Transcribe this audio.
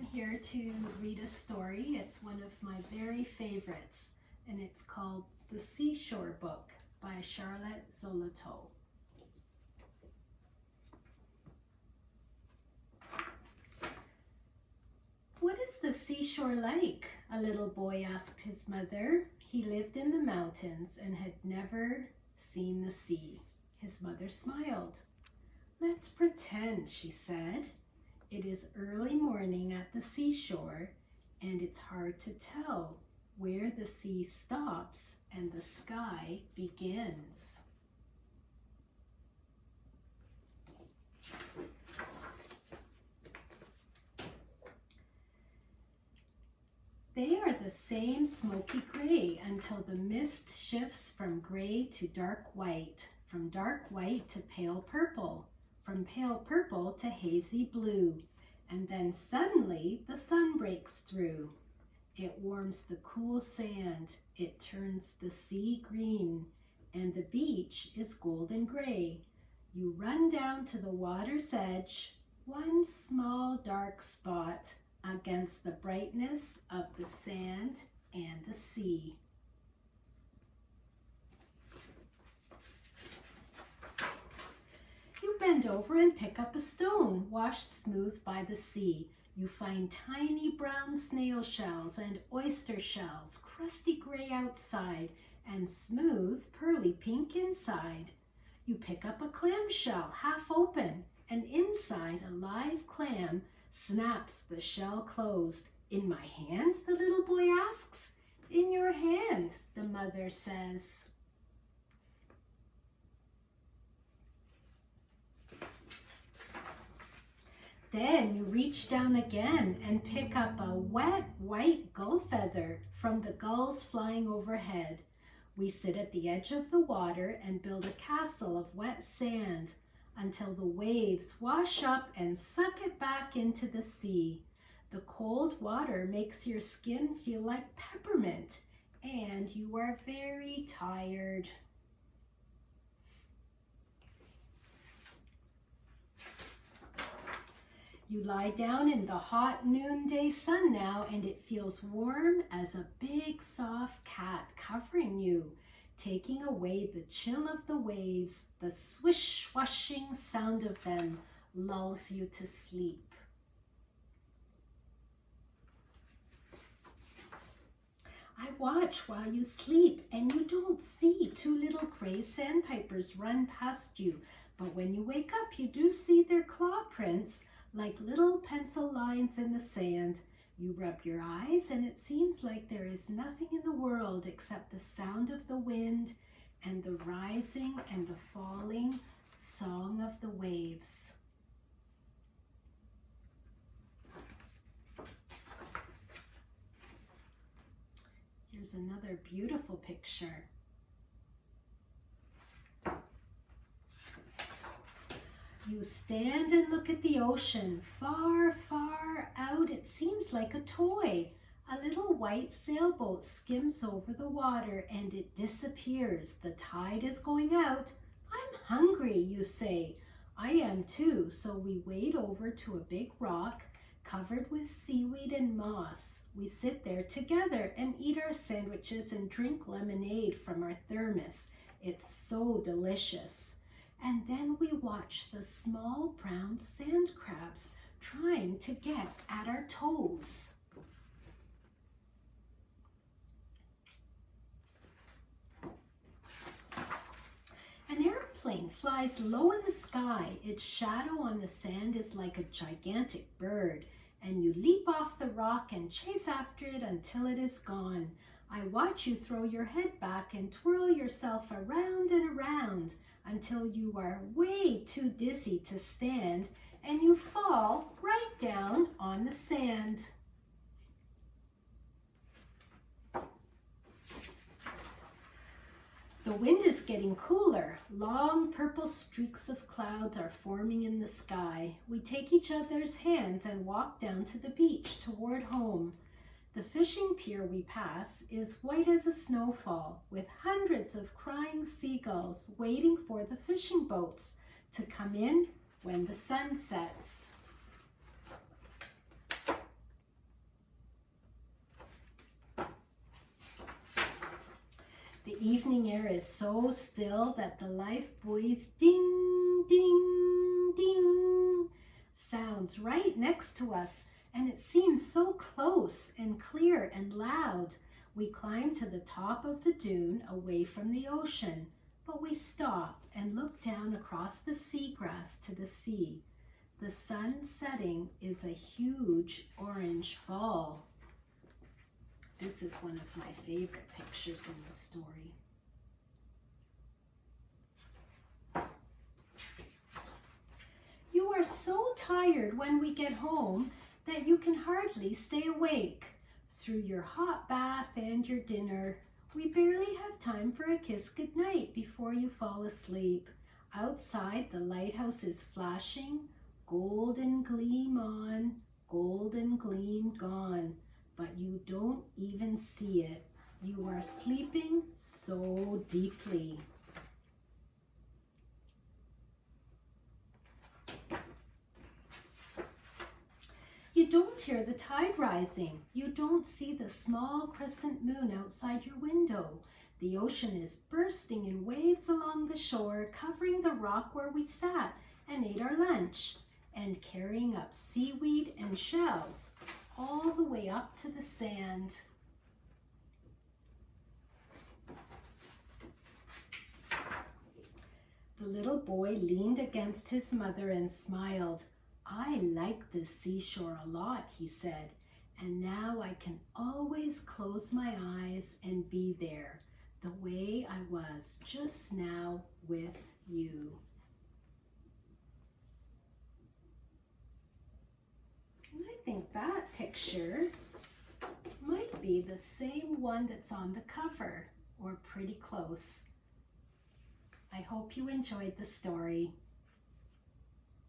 I'm here to read a story. It's one of my very favorites, and it's called The Seashore Book by Charlotte Zolotow. What is the seashore like? A little boy asked his mother. He lived in the mountains and had never seen the sea. His mother smiled. Let's pretend, she said. It is early morning at the seashore, and it's hard to tell where the sea stops and the sky begins. They are the same smoky gray until the mist shifts from gray to dark white, from dark white to pale purple, from pale purple to hazy blue, and then suddenly the sun breaks through. It warms the cool sand, it turns the sea green, and the beach is golden gray. You run down to the water's edge, one small dark spot against the brightness of the sand and the sea. You bend over and pick up a stone washed smooth by the sea. You find tiny brown snail shells and oyster shells, crusty gray outside and smooth pearly pink inside. You pick up a clam shell half open, and inside a live clam snaps the shell closed. In my hand, the little boy asks. In your hand, the mother says. Then you reach down again and pick up a wet white gull feather from the gulls flying overhead. We sit at the edge of the water and build a castle of wet sand until the waves wash up and suck it back into the sea. The cold water makes your skin feel like peppermint, and you are very tired. You lie down in the hot noonday sun now, and it feels warm as a big soft cat covering you, taking away the chill of the waves. The swish swashing sound of them lulls you to sleep. I watch while you sleep, and you don't see two little gray sandpipers run past you, but when you wake up, you do see their claw prints like little pencil lines in the sand. You rub your eyes, and it seems like there is nothing in the world except the sound of the wind and the rising and the falling song of the waves. Here's another beautiful picture. You stand and look at the ocean. Far, far out, it seems like a toy. A little white sailboat skims over the water and it disappears. The tide is going out. I'm hungry, you say. I am too, so we wade over to a big rock covered with seaweed and moss. We sit there together and eat our sandwiches and drink lemonade from our thermos. It's so delicious. And then we watch the small brown sand crabs trying to get at our toes. An airplane flies low in the sky. Its shadow on the sand is like a gigantic bird, and you leap off the rock and chase after it until it is gone. I watch you throw your head back and twirl yourself around and around until you are way too dizzy to stand, and you fall right down on the sand. The wind is getting cooler. Long purple streaks of clouds are forming in the sky. We take each other's hands and walk down to the beach toward home. The fishing pier we pass is white as a snowfall, with hundreds of crying seagulls waiting for the fishing boats to come in when the sun sets. evening air is so still that the life buoy's ding, ding, ding sounds right next to us, and it seems so close and clear and loud. We climb to the top of the dune away from the ocean, but we stop and look down across the seagrass to the sea. The sun setting is a huge orange ball. This is one of my favorite pictures in the story. You are so tired when we get home that you can hardly stay awake. Through your hot bath and your dinner, we barely have time for a kiss goodnight before you fall asleep. Outside, the lighthouse is flashing, golden gleam on, golden gleam gone, but you don't even see it. You are sleeping so deeply. You don't hear the tide rising. You don't see the small crescent moon outside your window. The ocean is bursting in waves along the shore, covering the rock where we sat and ate our lunch, and carrying up seaweed and shells all the way up to the sand. The little boy leaned against his mother and smiled. I like the seashore a lot, he said, and now I can always close my eyes and be there, the way I was just now with you. And I think that picture might be the same one that's on the cover, or pretty close. I hope you enjoyed the story.